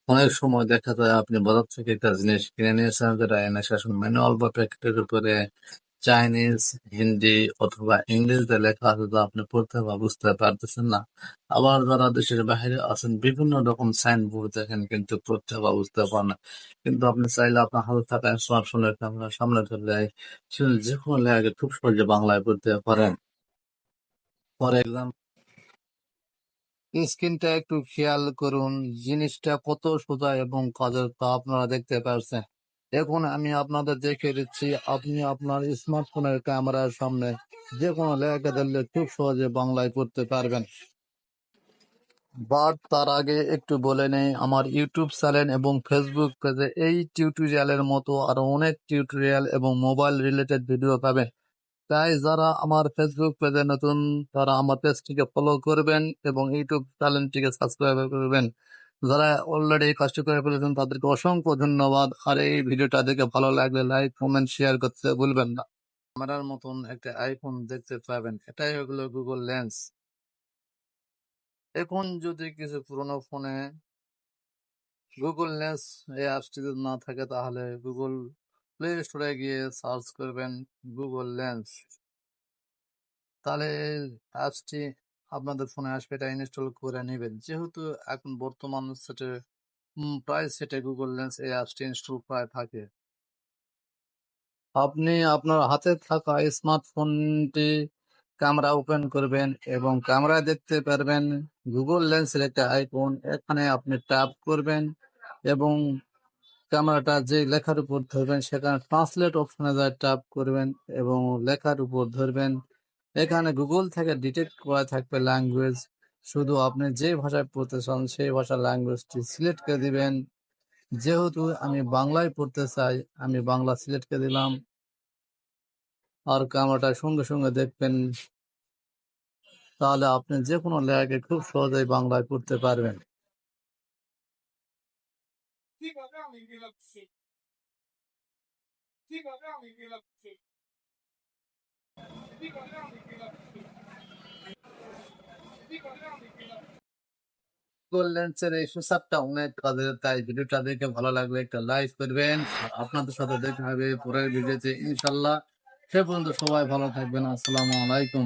অনেক সময় দেখা যায় আপনি বাজার থেকে একটা জিনিস কিনে নিয়েছেন, যেটা এনে শেষ ম্যানুয়াল বা প্যাকেটের উপরে চাইনিজ, হিন্দি অথবা ইংরেজিতে লেখা আছে, যা আপনি পড়তে বা বুঝতে পারতেছেন না। আবার যারা দেশের বাইরে আছেন, বিভিন্ন রকম সাইনবোর্ড দেখেন কিন্তু পড়তে বা বুঝতে পারেন না। কিন্তু আপনি চাইলে আপনার হাতে থাকা স্মার্টফোনের ক্যামেরা সামনে ধরলে যে কোনো লেখাকে খুব সহজে বাংলায় পড়তে পারেন। ফর এক্সাম্পল, স্ক্রিনটা একটু খেয়াল করুন, জিনিসটা কত সোজা এবং কাজের তা আপনারা দেখতে পাচ্ছেন। এখন আমি আপনাদের দেখে দিচ্ছি, আপনি আপনার স্মার্টফোনের ক্যামেরার সামনে যে কোনো লেখা দিলে খুব সহজে বাংলায় পড়তে পারবেন। বাট তার আগে একটু বলে নেই, আমার ইউটিউব চ্যানেল এবং ফেসবুক পেজে এই টিউটোরিয়ালের মতো আরো অনেক টিউটোরিয়াল এবং মোবাইল রিলেটেড ভিডিও পাবেন। তাই যারা আমার ফেসবুক পেজে নতুন, তারা আমার পেজটিকে ফলো করবেন এবং ইউটিউব চ্যানেলটিকে সাবস্ক্রাইব করবেন। যারা অলরেডি কাজটি করে ফেলেছেন তাদেরকে অসংখ্য ধন্যবাদ। আর এই ভিডিওটা দেখে ভালো লাগলে লাইক, কমেন্ট, শেয়ার করতে ভুলবেন না। ক্যামেরার মতন একটা আইফোন দেখতে পাবেন, এটাই হলো গুগল লেন্স। এখন যদি কিছু পুরোনো ফোনে গুগল লেন্স এই অ্যাপসটি যদি না থাকে, তাহলে গুগল প্লে স্টোরে গিয়ে সার্চ করবেন গুগল লেন্স। তাহলে অ্যাপসটি আপনাদের ফোনে আসবে, এটা ইনস্টল করে নেবেন। যেহেতু এখন বর্তমান সেটে প্রায় সেটে গুগল লেন্স এই অ্যাপসটি ইনস্টল প্রায় থাকে। আপনি আপনার হাতে থাকা স্মার্টফোনটি ক্যামেরা ওপেন করবেন এবং ক্যামেরা দেখতে পারবেন গুগল লেন্সের একটা আইকন। এখানে আপনি ট্যাপ করবেন এবং ক্যামেরাটা যে লেখার উপর ধরবেন সেখানে ট্রান্সলেট অপশনে যায় ট্যাপ করবেন এবং লেখার উপর ধরবেন। এখানে গুগল থেকে ডিটেক্ট করা থাকবে ল্যাঙ্গুয়েজ। শুধু আপনি যে ভাষায় পড়তে চান সেই ভাষার ল্যাঙ্গুয়েজটি সিলেক্ট করে দিবেন। যেহেতু আমি বাংলায় পড়তে চাই, আমি বাংলা সিলেক্ট করে দিলাম। আর ক্যামেরাটা সঙ্গে সঙ্গে দেখবেন, তাহলে আপনি যে কোনো লেখাকে খুব সহজেই বাংলায় পড়তে পারবেন। গুগল লেন্সের এই ফিচারটা অনেক কাজের, তাই ভিডিওটা দেখে ভালো লাগলে একটা লাইক করবেন। আর আপনাদের সাথে দেখা হবে পরের ভিডিওতে ইনশাল্লাহ। সে পর্যন্ত সবাই ভালো থাকবেন। আসসালামু আলাইকুম।